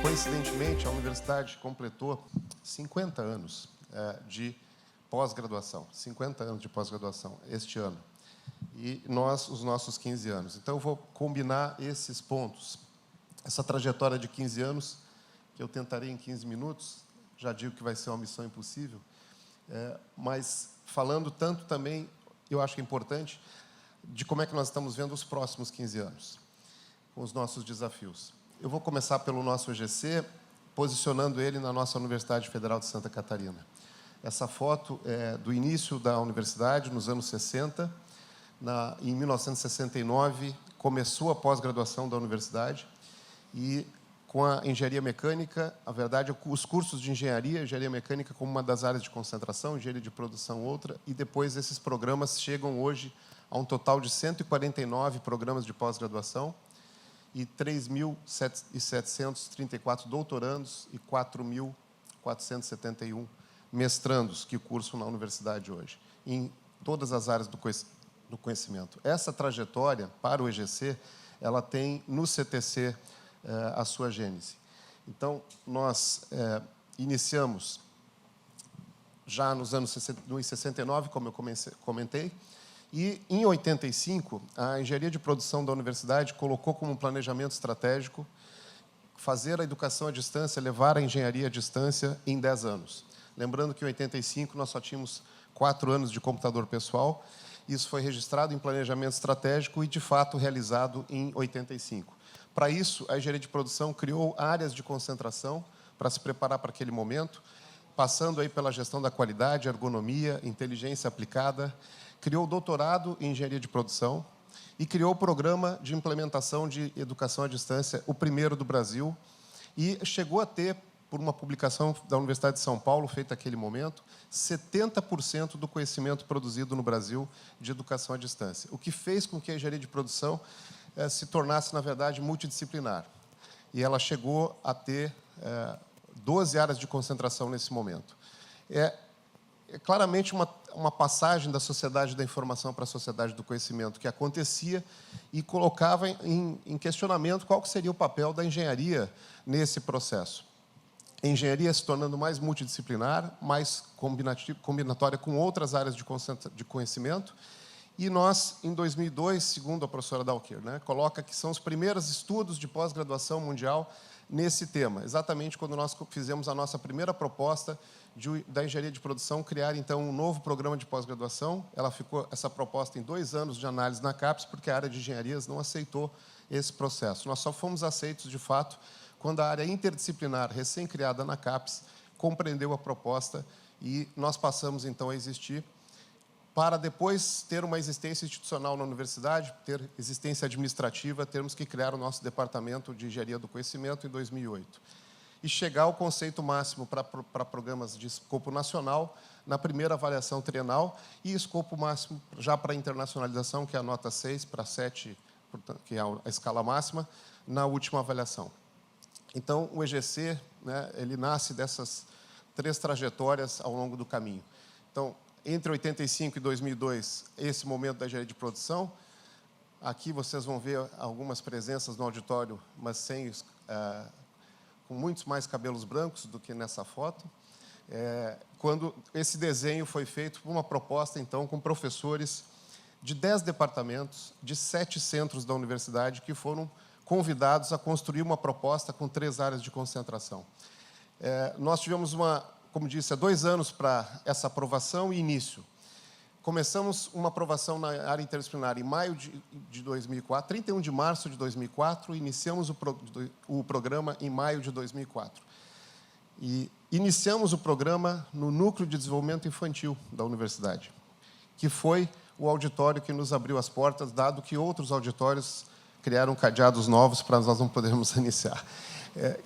Coincidentemente, a universidade completou 50 anos de pós-graduação, 50 anos de pós-graduação este ano, e nós, os nossos 15 anos. Então, eu vou combinar esses pontos, essa trajetória de 15 anos, que eu tentarei em 15 minutos, já digo que vai ser uma missão impossível, mas falando tanto também, eu acho que é importante, de como é que nós estamos vendo os próximos 15 anos, com os nossos desafios. Eu vou começar pelo nosso EGC, posicionando ele na nossa Universidade Federal de Santa Catarina. Essa foto é do início da universidade, nos anos 60. Em 1969, começou a pós-graduação da universidade e, com a engenharia mecânica, a verdade, os cursos de engenharia mecânica como uma das áreas de concentração, engenharia de produção outra, e depois esses programas chegam hoje a um total de 149 programas de pós-graduação, e 3.734 doutorandos e 4.471 mestrandos que cursam na universidade hoje, em todas as áreas do conhecimento. Essa trajetória para o EGC, ela tem no CTC a sua gênese. Então, nós iniciamos já nos anos 69, como eu comentei, e, em 85, a engenharia de produção da universidade colocou como um planejamento estratégico fazer a educação à distância, levar a engenharia à distância em 10 anos. Lembrando que, em 85, nós só tínhamos 4 anos de computador pessoal. Isso foi registrado em planejamento estratégico e, de fato, realizado em 85. Para isso, a engenharia de produção criou áreas de concentração para se preparar para aquele momento, passando aí pela gestão da qualidade, ergonomia, inteligência aplicada, criou o doutorado em engenharia de produção e criou o programa de implementação de educação à distância, o primeiro do Brasil, e chegou a ter, por uma publicação da Universidade de São Paulo, feita naquele momento, 70% do conhecimento produzido no Brasil de educação à distância, o que fez com que a engenharia de produção se tornasse, na verdade, multidisciplinar. E ela chegou a ter 12 áreas de concentração nesse momento. É claramente uma passagem da sociedade da informação para a sociedade do conhecimento que acontecia e colocava em questionamento qual que seria o papel da engenharia nesse processo. A engenharia se tornando mais multidisciplinar, mais combinatória com outras áreas de conhecimento. E nós, em 2002, segundo a professora Dalkir, coloca que são os primeiros estudos de pós-graduação mundial nesse tema, exatamente quando nós fizemos a nossa primeira proposta da engenharia de produção, criar, então, um novo programa de pós-graduação. Ela ficou, essa proposta, em 2 anos de análise na CAPES, porque a área de engenharias não aceitou esse processo. Nós só fomos aceitos, de fato, quando a área interdisciplinar, recém-criada na CAPES, compreendeu a proposta e nós passamos, então, a existir para depois ter uma existência institucional na universidade, ter existência administrativa, termos que criar o nosso departamento de engenharia do conhecimento em 2008. E chegar ao conceito máximo para programas de escopo nacional na primeira avaliação trienal e escopo máximo já para a internacionalização, que é a nota 6 para 7, que é a escala máxima, na última avaliação. Então, o EGC, ele nasce dessas 3 trajetórias ao longo do caminho. Então, entre 85 e 2002, esse momento da engenharia de produção. Aqui vocês vão ver algumas presenças no auditório, mas com muitos mais cabelos brancos do que nessa foto. Quando esse desenho foi feito por uma proposta, então, com professores de 10 departamentos, de 7 centros da universidade, que foram convidados a construir uma proposta com 3 áreas de concentração. Nós tivemos como disse, 2 anos para essa aprovação e início. Começamos uma aprovação na área interdisciplinar em maio de 2004, 31 de março de 2004, e iniciamos o programa em maio de 2004. E iniciamos o programa no Núcleo de Desenvolvimento Infantil da universidade, que foi o auditório que nos abriu as portas, dado que outros auditórios criaram cadeados novos para nós não podermos iniciar.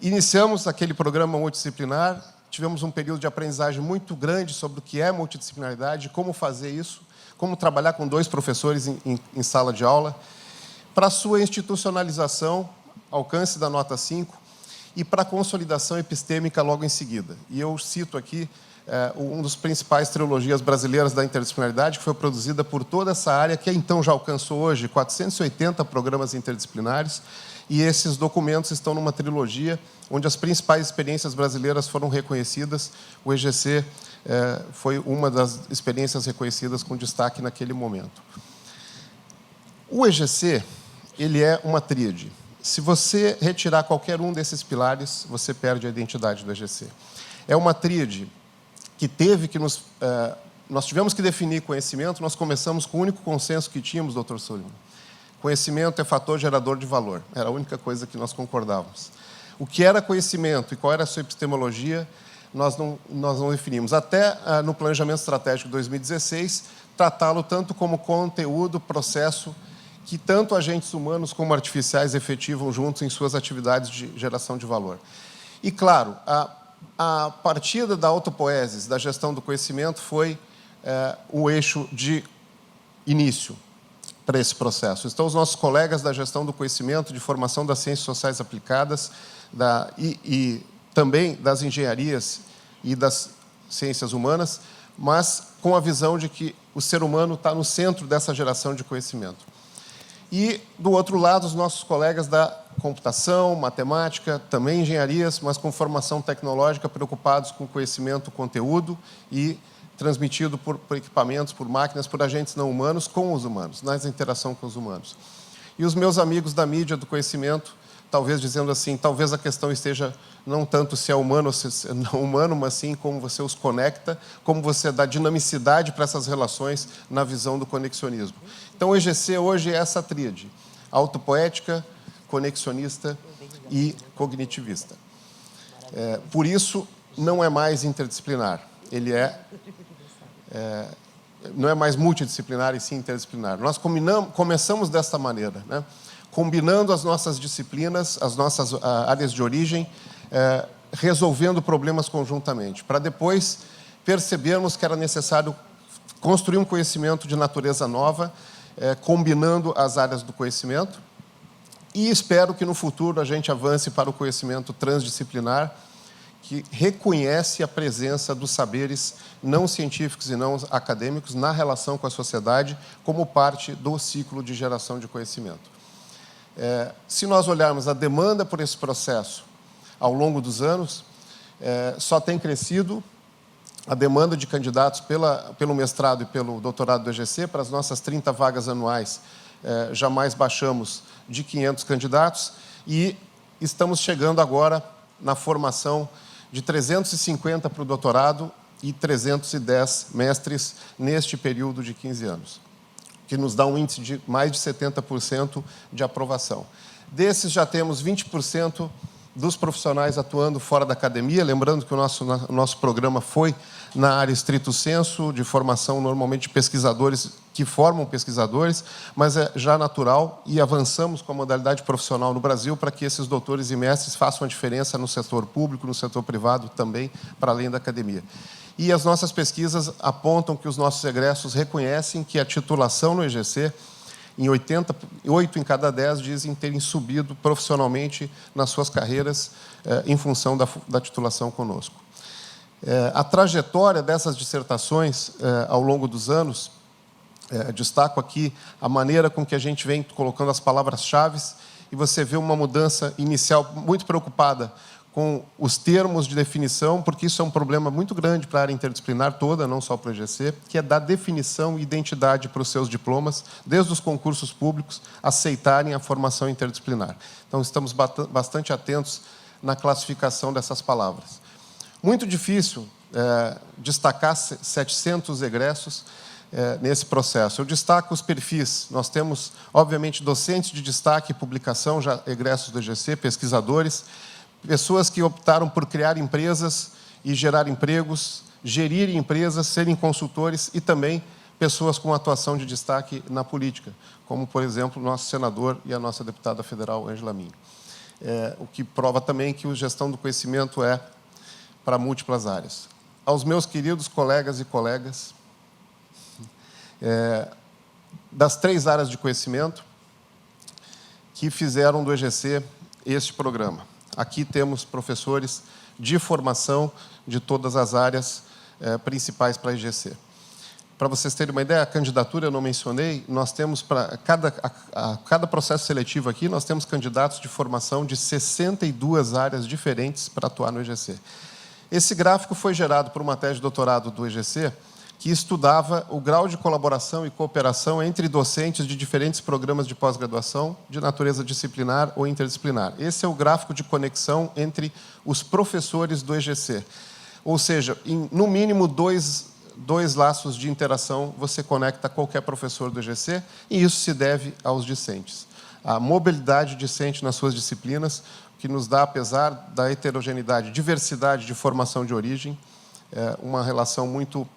Iniciamos aquele programa multidisciplinar. Tivemos um período de aprendizagem muito grande sobre o que é multidisciplinaridade, como fazer isso, como trabalhar com 2 professores em sala de aula, para a sua institucionalização, alcance da nota 5, e para a consolidação epistêmica logo em seguida. E eu cito aqui um dos principais trilogias brasileiras da interdisciplinaridade, que foi produzida por toda essa área, que então já alcançou hoje 480 programas interdisciplinares, e esses documentos estão numa trilogia onde as principais experiências brasileiras foram reconhecidas. O EGC foi uma das experiências reconhecidas com destaque naquele momento. O EGC, ele é uma tríade. Se você retirar qualquer um desses pilares, você perde a identidade do EGC. É uma tríade que teve que nós tivemos que definir conhecimento, nós começamos com o único consenso que tínhamos, doutor Sullivan. Conhecimento é fator gerador de valor. Era a única coisa que nós concordávamos. O que era conhecimento e qual era a sua epistemologia, nós não definimos. Até no Planejamento Estratégico de 2016, tratá-lo tanto como conteúdo, processo, que tanto agentes humanos como artificiais efetivam juntos em suas atividades de geração de valor. E, claro, a partida da autopoiesis, da gestão do conhecimento, foi o eixo de início para esse processo. Estão os nossos colegas da gestão do conhecimento, de formação das ciências sociais aplicadas, e também das engenharias e das ciências humanas, mas com a visão de que o ser humano está no centro dessa geração de conhecimento. E, do outro lado, os nossos colegas da computação, matemática, também engenharias, mas com formação tecnológica, preocupados com conhecimento, conteúdo e transmitido por equipamentos, por máquinas, por agentes não humanos, com os humanos, na interação com os humanos. E os meus amigos da mídia do conhecimento, talvez dizendo assim, talvez a questão esteja não tanto se é humano ou se é não humano, mas sim como você os conecta, como você dá dinamicidade para essas relações na visão do conexionismo. Então, o EGC hoje é essa tríade, autopoética, conexionista e cognitivista. Por isso, não é mais interdisciplinar, ele não é mais multidisciplinar e sim interdisciplinar. Nós começamos desta maneira, né? Combinando as nossas disciplinas, as nossas áreas de origem, resolvendo problemas conjuntamente, para depois percebermos que era necessário construir um conhecimento de natureza nova, combinando as áreas do conhecimento, e espero que no futuro a gente avance para o conhecimento transdisciplinar, que reconhece a presença dos saberes não científicos e não acadêmicos na relação com a sociedade como parte do ciclo de geração de conhecimento. Se nós olharmos a demanda por esse processo ao longo dos anos, só tem crescido a demanda de candidatos pelo mestrado e pelo doutorado do EGC. Para as nossas 30 vagas anuais, jamais baixamos de 500 candidatos e estamos chegando agora na formação de 350 para o doutorado e 310 mestres neste período de 15 anos, que nos dá um índice de mais de 70% de aprovação. Desses, já temos 20% dos profissionais atuando fora da academia, lembrando que o nosso programa foi na área estrito sensu, de formação normalmente de pesquisadores que formam pesquisadores, mas é já natural e avançamos com a modalidade profissional no Brasil para que esses doutores e mestres façam a diferença no setor público, no setor privado também, para além da academia. E as nossas pesquisas apontam que os nossos egressos reconhecem que a titulação no EGC, em 8 em cada 10 dizem terem subido profissionalmente nas suas carreiras em função da titulação conosco. A trajetória dessas dissertações ao longo dos anos, destaco aqui a maneira com que a gente vem colocando as palavras-chave, e você vê uma mudança inicial muito preocupada com os termos de definição, porque isso é um problema muito grande para a área interdisciplinar toda, não só para o EGC, que é dar definição e identidade para os seus diplomas, desde os concursos públicos, aceitarem a formação interdisciplinar. Então, estamos bastante atentos na classificação dessas palavras. Muito difícil destacar 700 egressos nesse processo. Eu destaco os perfis. Nós temos, obviamente, docentes de destaque e publicação, já egressos do EGC, pesquisadores, pessoas que optaram por criar empresas e gerar empregos, gerir empresas, serem consultores e também pessoas com atuação de destaque na política, como, por exemplo, o nosso senador e a nossa deputada federal, Ângela Minho. O que prova também que a gestão do conhecimento é para múltiplas áreas. Aos meus queridos colegas e colegas das 3 áreas de conhecimento que fizeram do EGC este programa. Aqui temos professores de formação de todas as áreas principais para a EGC. para vocês terem uma ideia, a candidatura eu não mencionei, nós temos para cada processo seletivo aqui, nós temos candidatos de formação de 62 áreas diferentes para atuar no EGC. Esse gráfico foi gerado por uma tese de doutorado do EGC, que estudava o grau de colaboração e cooperação entre docentes de diferentes programas de pós-graduação de natureza disciplinar ou interdisciplinar. Esse é o gráfico de conexão entre os professores do EGC. Ou seja, no mínimo dois laços de interação você conecta qualquer professor do EGC, e isso se deve aos discentes. A mobilidade discente nas suas disciplinas, que nos dá, apesar da heterogeneidade, diversidade de formação de origem, uma relação muito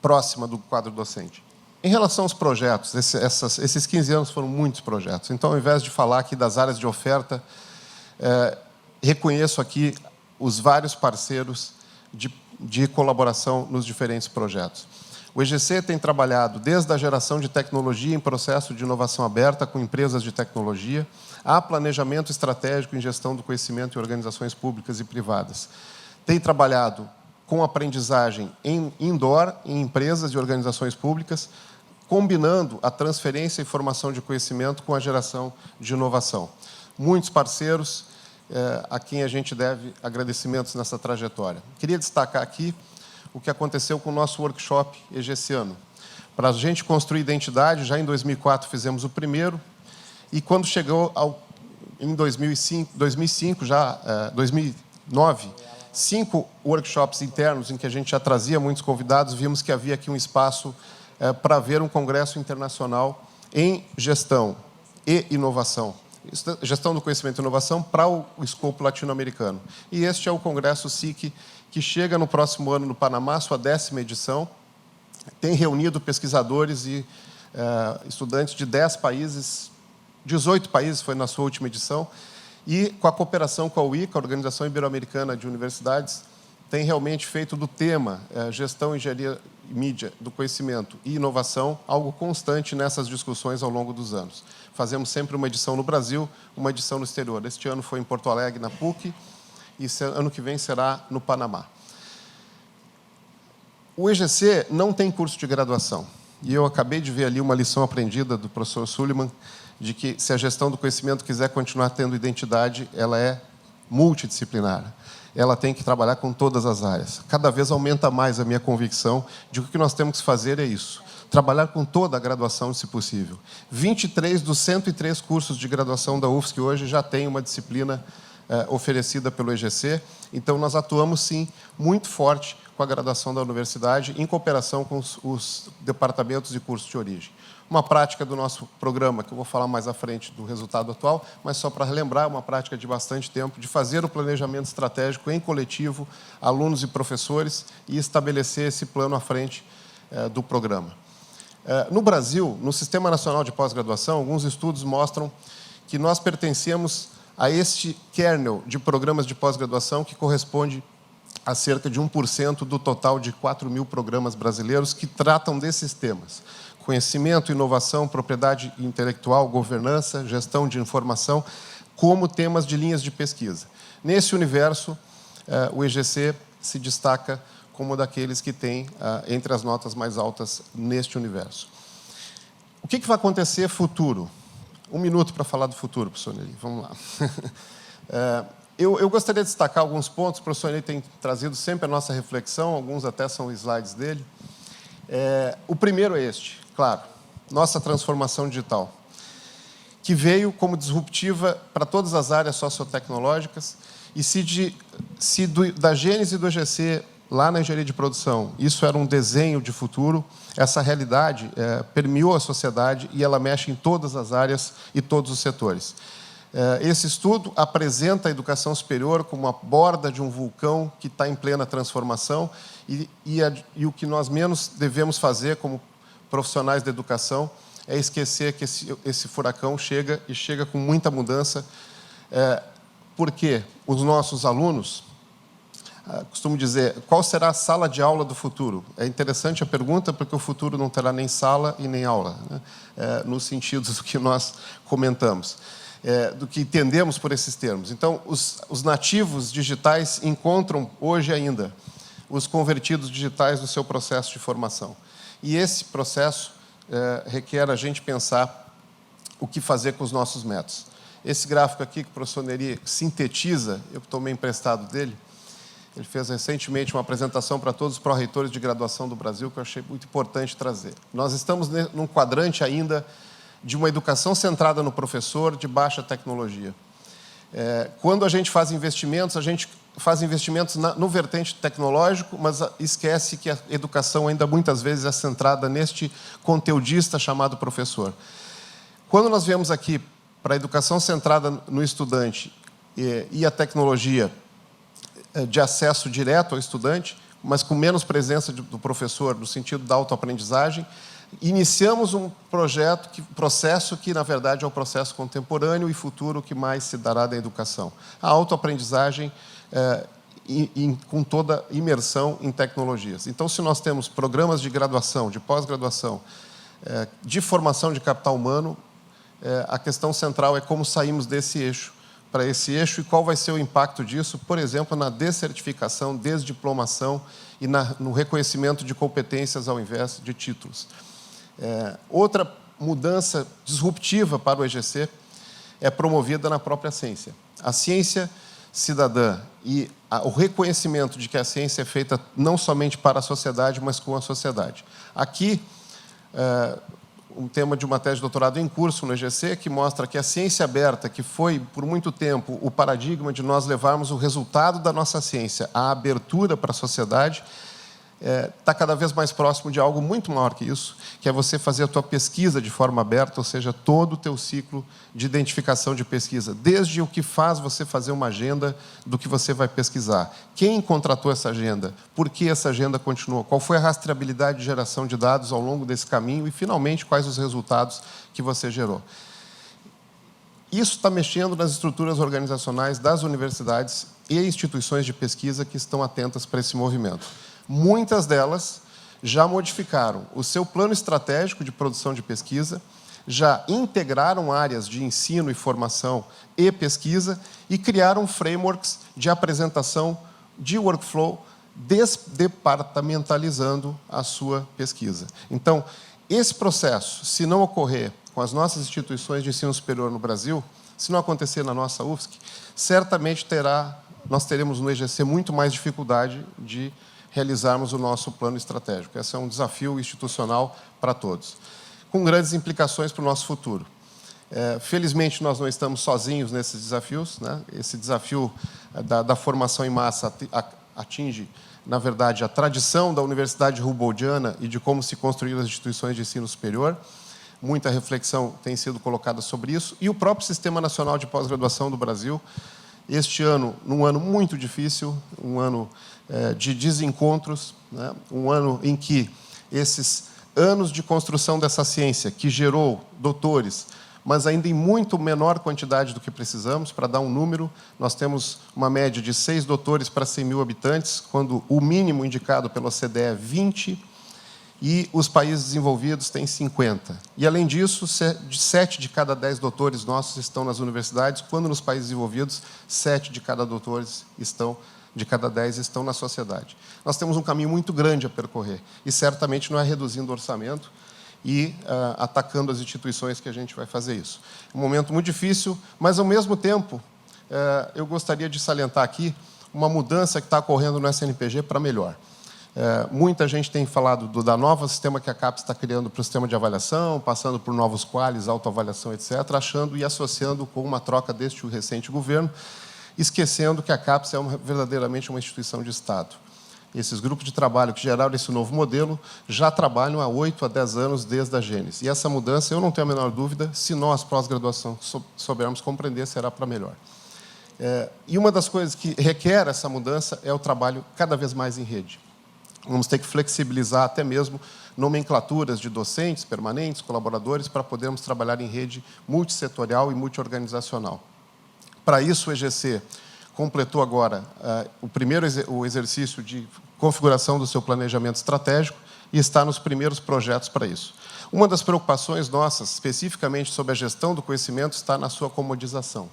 próxima do quadro docente. Em relação aos projetos, esses 15 anos foram muitos projetos. Então, ao invés de falar aqui das áreas de oferta, reconheço aqui os vários parceiros de colaboração nos diferentes projetos. O EGC tem trabalhado desde a geração de tecnologia em processo de inovação aberta com empresas de tecnologia, a planejamento estratégico em gestão do conhecimento em organizações públicas e privadas. Tem trabalhado com aprendizagem em indoor, em empresas e organizações públicas, combinando a transferência e formação de conhecimento com a geração de inovação. Muitos parceiros a quem a gente deve agradecimentos nessa trajetória. Queria destacar aqui o que aconteceu com o nosso workshop EGCiano. Para a gente construir identidade, já em 2004 fizemos o primeiro, e quando chegou em 2009, 5 workshops internos em que a gente já trazia muitos convidados, vimos que havia aqui um espaço para ver um congresso internacional em gestão e inovação. Gestão do conhecimento e inovação para o escopo latino-americano. E este é o Congresso SIC, que chega no próximo ano no Panamá, sua 10ª edição. Tem reunido pesquisadores e estudantes de 10 países, 18 países foi na sua última edição, e com a cooperação com a UICA, a Organização Ibero-Americana de Universidades, tem realmente feito do tema gestão, engenharia e mídia do conhecimento e inovação algo constante nessas discussões ao longo dos anos. Fazemos sempre uma edição no Brasil, uma edição no exterior. Este ano foi em Porto Alegre, na PUC, e ano que vem será no Panamá. O EGC não tem curso de graduação. E eu acabei de ver ali uma lição aprendida do professor Suleiman, de que, se a gestão do conhecimento quiser continuar tendo identidade, ela é multidisciplinar. Ela tem que trabalhar com todas as áreas. Cada vez aumenta mais a minha convicção de que o que nós temos que fazer é isso. Trabalhar com toda a graduação, se possível. 23 dos 103 cursos de graduação da UFSC hoje já têm uma disciplina oferecida pelo EGC. Então, nós atuamos, sim, muito forte com a graduação da universidade, em cooperação com os departamentos de cursos de origem. Uma prática do nosso programa, que eu vou falar mais à frente do resultado atual, mas só para relembrar, uma prática de bastante tempo, de fazer o planejamento estratégico em coletivo, alunos e professores, e estabelecer esse plano à frente do programa. No Brasil, no Sistema Nacional de Pós-Graduação, alguns estudos mostram que nós pertencemos a este kernel de programas de pós-graduação que corresponde a cerca de 1% do total de 4.000 programas brasileiros que tratam desses temas. Conhecimento, inovação, propriedade intelectual, governança, gestão de informação, como temas de linhas de pesquisa. Nesse universo, o EGC se destaca como daqueles que tem entre as notas mais altas neste universo. O que vai acontecer futuro? 1 minuto para falar do futuro, professor Nelly. Vamos lá. Eu gostaria de destacar alguns pontos. O professor Nelly tem trazido sempre a nossa reflexão, alguns até são slides dele. O primeiro é este, claro, nossa transformação digital, que veio como disruptiva para todas as áreas sociotecnológicas, e da gênese do EGC, lá na engenharia de produção, isso era um desenho de futuro, essa realidade permeou a sociedade e ela mexe em todas as áreas e todos os setores. Esse estudo apresenta a educação superior como a borda de um vulcão que está em plena transformação, e o que nós menos devemos fazer como profissionais da educação é esquecer que esse furacão chega, e chega com muita mudança, porque os nossos alunos, costumo dizer, qual será a sala de aula do futuro? É interessante a pergunta, porque o futuro não terá nem sala e nem aula, né? No sentido do que nós comentamos, do que entendemos por esses termos. Então, os nativos digitais encontram hoje ainda os convertidos digitais no seu processo de formação. E esse processo requer a gente pensar o que fazer com os nossos métodos. Esse gráfico aqui que o professor Neri sintetiza, eu tomei emprestado dele, ele fez recentemente uma apresentação para todos os pró-reitores de graduação do Brasil, que eu achei muito importante trazer. Nós estamos num quadrante ainda de uma educação centrada no professor, de baixa tecnologia. Quando a gente faz investimentos no vertente tecnológico, mas esquece que a educação ainda muitas vezes é centrada neste conteudista chamado professor. Quando nós viemos aqui para a educação centrada no estudante e a tecnologia de acesso direto ao estudante, mas com menos presença do professor, no sentido da autoaprendizagem, iniciamos um processo que, na verdade, é o processo contemporâneo e futuro que mais se dará da educação. A autoaprendizagem com toda imersão em tecnologias. Então, se nós temos programas de graduação, de pós-graduação, de formação de capital humano, a questão central é como saímos desse eixo para esse eixo e qual vai ser o impacto disso, por exemplo, na descertificação, desdiplomação e no reconhecimento de competências ao invés de títulos. Outra mudança disruptiva para o EGC é promovida na própria ciência. A ciência cidadã e o reconhecimento de que a ciência é feita não somente para a sociedade, mas com a sociedade. Aqui, um tema de uma tese de doutorado em curso no EGC, que mostra que a ciência aberta, que foi, por muito tempo, o paradigma de nós levarmos o resultado da nossa ciência à abertura para a sociedade, está cada vez mais próximo de algo muito maior que isso, que é você fazer a tua pesquisa de forma aberta, ou seja, todo o teu ciclo de identificação de pesquisa, desde o que faz você fazer uma agenda do que você vai pesquisar, quem contratou essa agenda, por que essa agenda continuou, qual foi a rastreabilidade de geração de dados ao longo desse caminho e, finalmente, quais os resultados que você gerou. Isso está mexendo nas estruturas organizacionais das universidades e instituições de pesquisa que estão atentas para esse movimento. Muitas delas já modificaram o seu plano estratégico de produção de pesquisa, já integraram áreas de ensino e formação e pesquisa e criaram frameworks de apresentação de workflow, desdepartamentalizando a sua pesquisa. Então, esse processo, se não ocorrer com as nossas instituições de ensino superior no Brasil, se não acontecer na nossa UFSC, certamente nós teremos no EGC muito mais dificuldade de realizarmos o nosso plano estratégico. Esse é um desafio institucional para todos, com grandes implicações para o nosso futuro. Felizmente, nós não estamos sozinhos nesses desafios, né? Esse desafio da formação em massa atinge, na verdade, a tradição da Universidade Humboldtiana e de como se construíram as instituições de ensino superior. Muita reflexão tem sido colocada sobre isso. E o próprio Sistema Nacional de Pós-Graduação do Brasil, este ano, num ano muito difícil, um ano de desencontros, né? Um ano em que esses anos de construção dessa ciência, que gerou doutores, mas ainda em muito menor quantidade do que precisamos, para dar um número, nós temos uma média de 6 doutores para 100 mil habitantes, quando o mínimo indicado pela OCDE é 20, e os países desenvolvidos têm 50. E, além disso, 7 de cada 10 doutores nossos estão nas universidades, quando nos países desenvolvidos, 7 de cada 10 estão na sociedade. Nós temos um caminho muito grande a percorrer, e certamente não é reduzindo o orçamento e atacando as instituições que a gente vai fazer isso. É um momento muito difícil, mas, ao mesmo tempo, eu gostaria de salientar aqui uma mudança que está ocorrendo no SNPG para melhor. Muita gente tem falado da nova sistema que a CAPES está criando para o sistema de avaliação, passando por novos qualis, autoavaliação, etc., achando e associando com uma troca deste recente governo, esquecendo que a CAPES é verdadeiramente uma instituição de Estado. Esses grupos de trabalho que geraram esse novo modelo já trabalham há 8 a 10 anos desde a gênese. E essa mudança, eu não tenho a menor dúvida, se nós, pós-graduação, soubermos compreender, será para melhor. E uma das coisas que requer essa mudança é o trabalho cada vez mais em rede. Vamos ter que flexibilizar até mesmo nomenclaturas de docentes, permanentes, colaboradores, para podermos trabalhar em rede multissetorial e multiorganizacional. Para isso, o EGC completou agora o exercício de configuração do seu planejamento estratégico e está nos primeiros projetos para isso. Uma das preocupações nossas, especificamente sobre a gestão do conhecimento, está na sua comodização.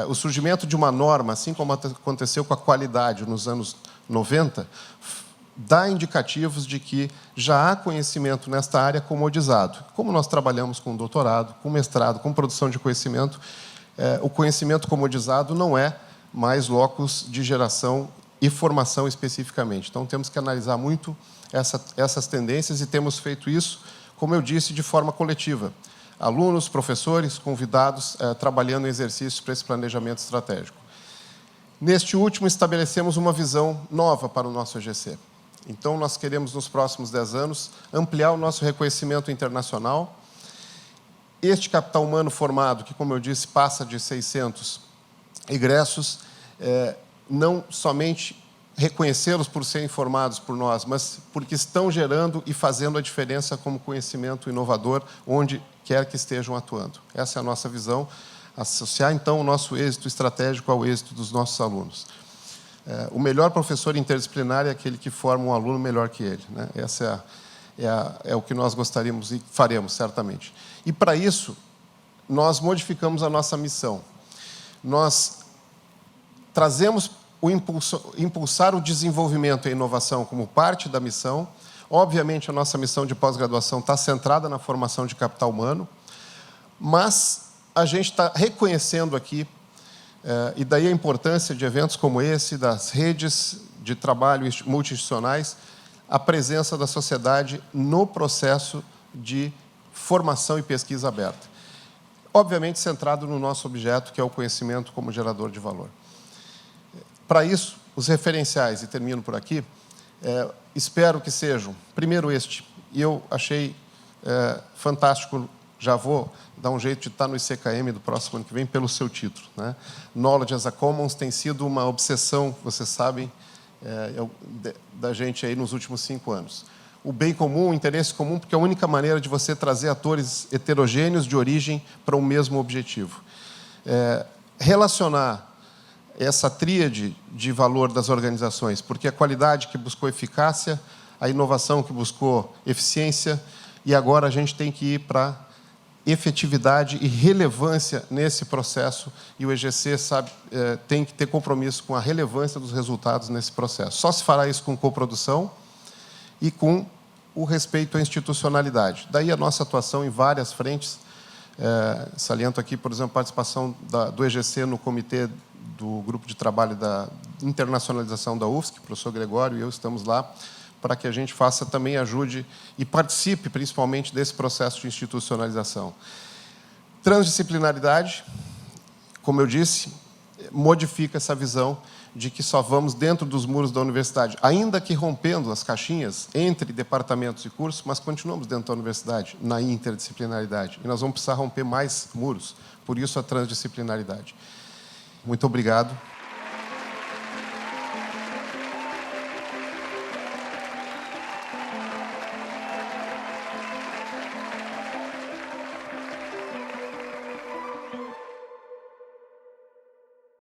O surgimento de uma norma, assim como aconteceu com a qualidade nos anos 90, dá indicativos de que já há conhecimento nesta área comodizado. Como nós trabalhamos com doutorado, com mestrado, com produção de conhecimento, o conhecimento comodizado não é mais locus de geração e formação especificamente. Então, temos que analisar muito essas tendências e temos feito isso, como eu disse, de forma coletiva. Alunos, professores, convidados, trabalhando em exercícios para esse planejamento estratégico. Neste último, estabelecemos uma visão nova para o nosso EGC. Então, nós queremos, nos próximos 10 anos, ampliar o nosso reconhecimento internacional. Este capital humano formado, que, como eu disse, passa de 600 egressos, não somente reconhecê-los por serem formados por nós, mas porque estão gerando e fazendo a diferença como conhecimento inovador, onde quer que estejam atuando. Essa é a nossa visão, associar, então, o nosso êxito estratégico ao êxito dos nossos alunos. O melhor professor interdisciplinar é aquele que forma um aluno melhor que ele, né? Essa é o que nós gostaríamos e faremos, certamente. E, para isso, nós modificamos a nossa missão. Nós trazemos impulsar o desenvolvimento e a inovação como parte da missão. Obviamente, a nossa missão de pós-graduação está centrada na formação de capital humano, mas a gente está reconhecendo aqui, e daí a importância de eventos como esse, das redes de trabalho multi-institucionais, a presença da sociedade no processo de formação e pesquisa aberta. Obviamente, centrado no nosso objeto, que é o conhecimento como gerador de valor. Para isso, os referenciais, e termino por aqui, espero que sejam, primeiro este, e eu achei fantástico, já vou dar um jeito de estar no ICKM do próximo ano que vem, pelo seu título, né? Knowledge as a Commons tem sido uma obsessão, vocês sabem, da gente aí nos últimos 5 anos. O bem comum, o interesse comum, porque é a única maneira de você trazer atores heterogêneos de origem para o mesmo objetivo. Relacionar essa tríade de valor das organizações, porque a qualidade que buscou eficácia, a inovação que buscou eficiência, e agora a gente tem que ir para efetividade e relevância nesse processo, e o EGC tem que ter compromisso com a relevância dos resultados nesse processo. Só se fará isso com coprodução e com o respeito à institucionalidade. Daí a nossa atuação em várias frentes. Saliento aqui, por exemplo, a participação do EGC no comitê do grupo de trabalho da internacionalização da UFSC, o professor Gregório e eu estamos lá, para que a gente faça também, ajude e participe, principalmente, desse processo de institucionalização. Transdisciplinaridade, como eu disse, modifica essa visão de que só vamos dentro dos muros da universidade, ainda que rompendo as caixinhas entre departamentos e cursos, mas continuamos dentro da universidade, na interdisciplinaridade. E nós vamos precisar romper mais muros, por isso a transdisciplinaridade. Muito obrigado.